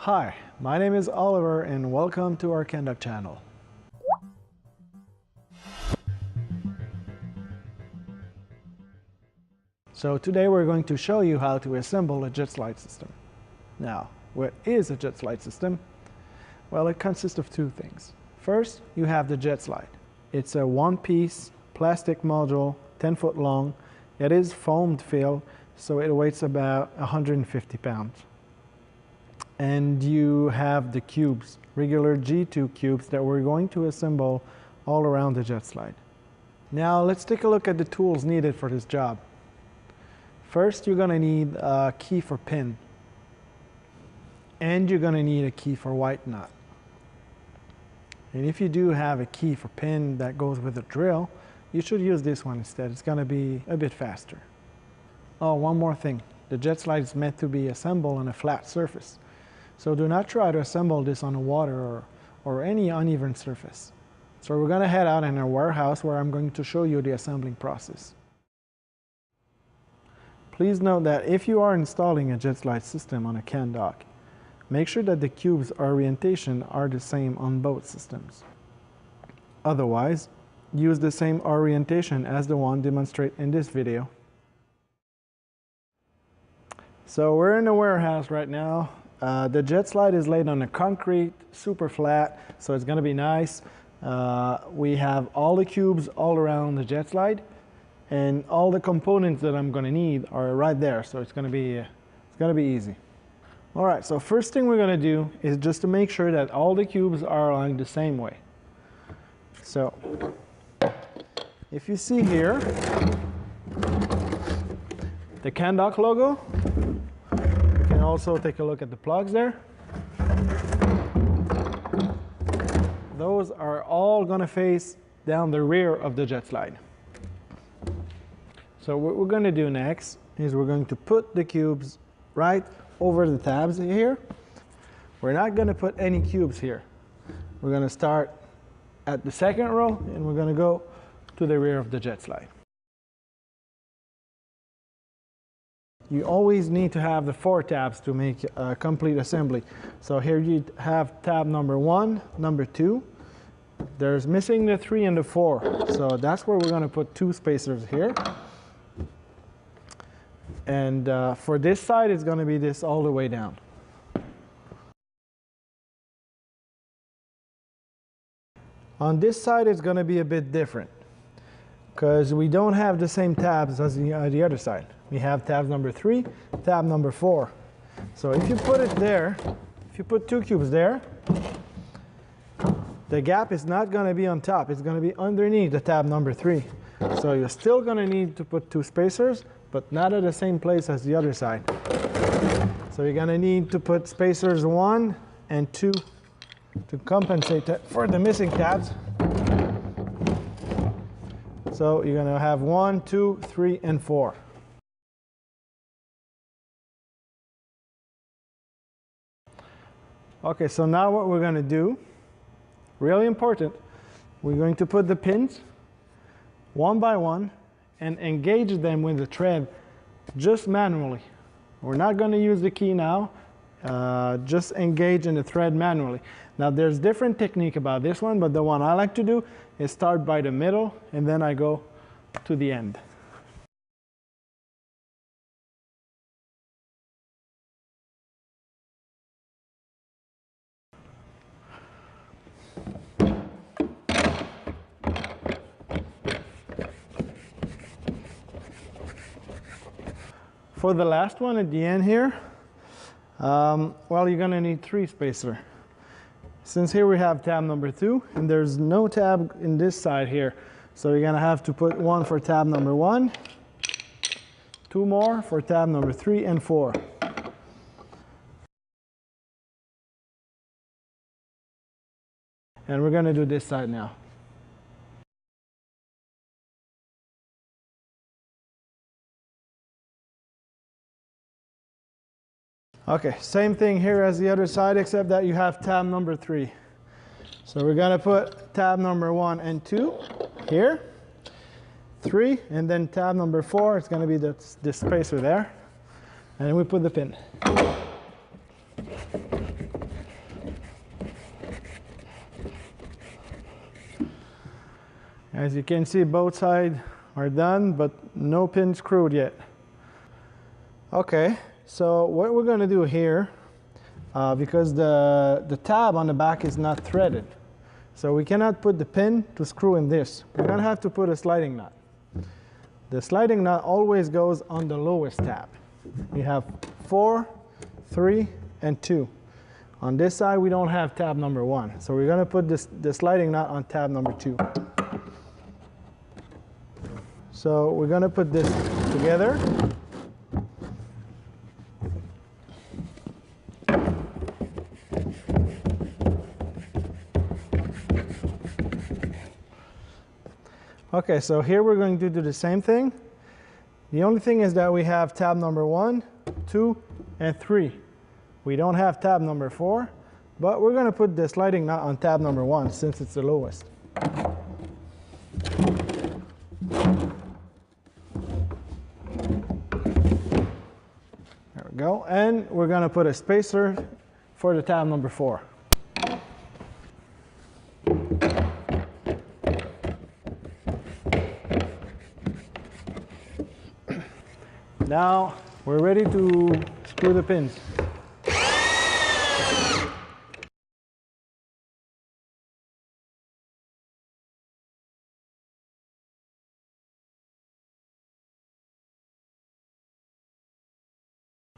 Hi, my name is Oliver and welcome to our Candock channel. So today we're going to show you how to assemble a Jetslide system. Now, what is a Jetslide system? Well, it consists of two things. First, you have the Jetslide. It's a one-piece plastic module, 10 foot long. It is foamed fill, so it weighs about 150 pounds. And you have the cubes, regular G2 cubes that we're going to assemble all around the Jetslide. Now let's take a look at the tools needed for this job. First, you're going to need a key for pin, and you're going to need a key for white nut. And if you do have a key for pin that goes with a drill, you should use this one instead. It's going to be a bit faster. Oh, one more thing. The Jetslide is meant to be assembled on a flat surface. So do not try to assemble this on water or any uneven surface. So we're going to head out in our warehouse where I'm going to show you the assembling process. Please note that if you are installing a Jetslide system on a Candock, make sure that the cubes' orientation are the same on both systems. Otherwise, use the same orientation as the one demonstrated in this video. So we're in the warehouse right now. The Jetslide is laid on a concrete, super flat, so it's going to be nice. We have all the cubes all around the Jetslide, and all the components that I'm going to need are right there, so it's going to be easy. All right, so first thing we're going to do is just to make sure that all the cubes are aligned the same way. So if you see here the Candock logo, you can also take a look at the plugs there. Those are all going to face down the rear of the Jetslide. So what we're going to do next is we're going to put the cubes right over the tabs here. We're not going to put any cubes here. We're going to start at the second row and we're going to go to the rear of the Jetslide. You always need to have the 4 tabs to make a complete assembly. So here you have tab number 1, number 2. There's missing the 3 and the 4. So that's where we're going to put 2 spacers here. And for this side, it's going to be this all the way down. On this side, it's going to be a bit different because we don't have the same tabs as the other side. We have tab number 3, tab number 4. So if you put it there, if you put 2 cubes there, the gap is not going to be on top. It's going to be underneath the tab number 3. So you're still going to need to put 2 spacers, but not at the same place as the other side. So you're going to need to put spacers 1 and 2 to compensate for the missing tabs. So you're going to have 1, 2, 3, and 4. Okay, so now what we're going to do, really important, we're going to put the pins one by one and engage them with the thread just manually. We're not going to use the key now, just engage in the thread manually. Now there's different technique about this one, but the one I like to do is start by the middle and then I go to the end. For the last one at the end here, well, you're going to need 3 spacer. Since here we have tab number 2, and there's no tab in this side here, so you're going to have to put 1 for tab number 1, 2 more for tab number 3 and 4. And we're going to do this side now. Okay, same thing here as the other side, except that you have tab number 3. So we're going to put tab number 1 and 2 here, 3, and then tab number 4, it's going to be this spacer there. And then we put the pin. As you can see, both sides are done, but no pin screwed yet. Okay, so what we're going to do here, because the tab on the back is not threaded, so we cannot put the pin to screw in this. We're going to have to put a sliding knot. The sliding knot always goes on the lowest tab. We have 4, 3, and 2. On this side, we don't have tab number 1, so we're going to put the sliding knot on tab number 2. So we're going to put this together. Okay, so here we're going to do the same thing. The only thing is that we have tab number 1, 2, and 3. We don't have tab number 4, but we're going to put the sliding knot on tab number 1 since it's the lowest. There we go. And we're going to put a spacer for the tab number 4. Now we're ready to screw the pins.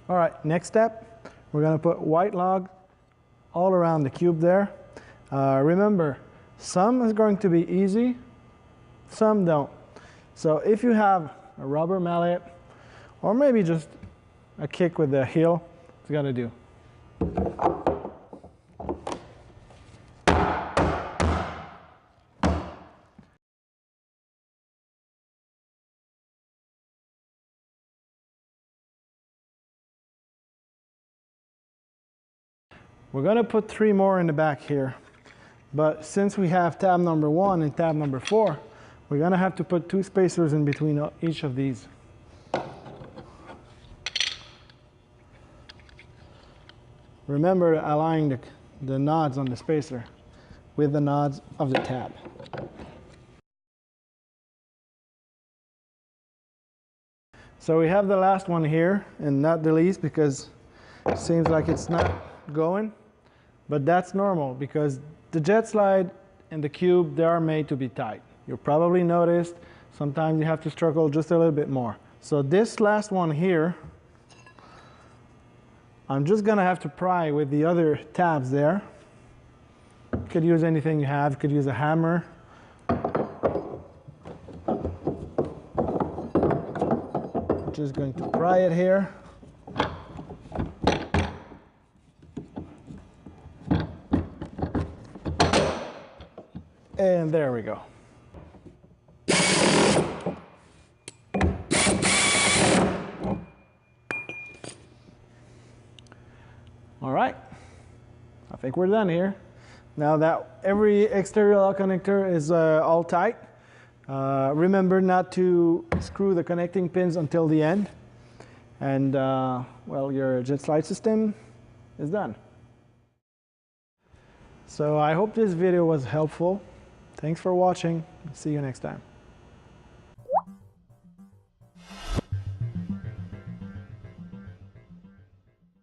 All right, next step, we're going to put white log all around the cube there. Remember, some is going to be easy, some don't. So if you have a rubber mallet, or maybe just a kick with the heel, it's going to do. We're going to put 3 more in the back here, but since we have tab number 1 and tab number 4, we're going to have to put 2 spacers in between each of these. Remember to align the nods on the spacer with the nods of the tab. So we have the last one here, and not the least, because it seems like it's not going, but that's normal because the Jetslide and the cube, they are made to be tight. You probably noticed sometimes you have to struggle just a little bit more. So this last one here, I'm just going to have to pry with the other tabs there. You could use anything you have. You could use a hammer. Just going to pry it here. And there we go. All right, I think we're done here. Now that every exterior lock connector is all tight, remember not to screw the connecting pins until the end. And well, your Jetslide system is done. So I hope this video was helpful. Thanks for watching. See you next time.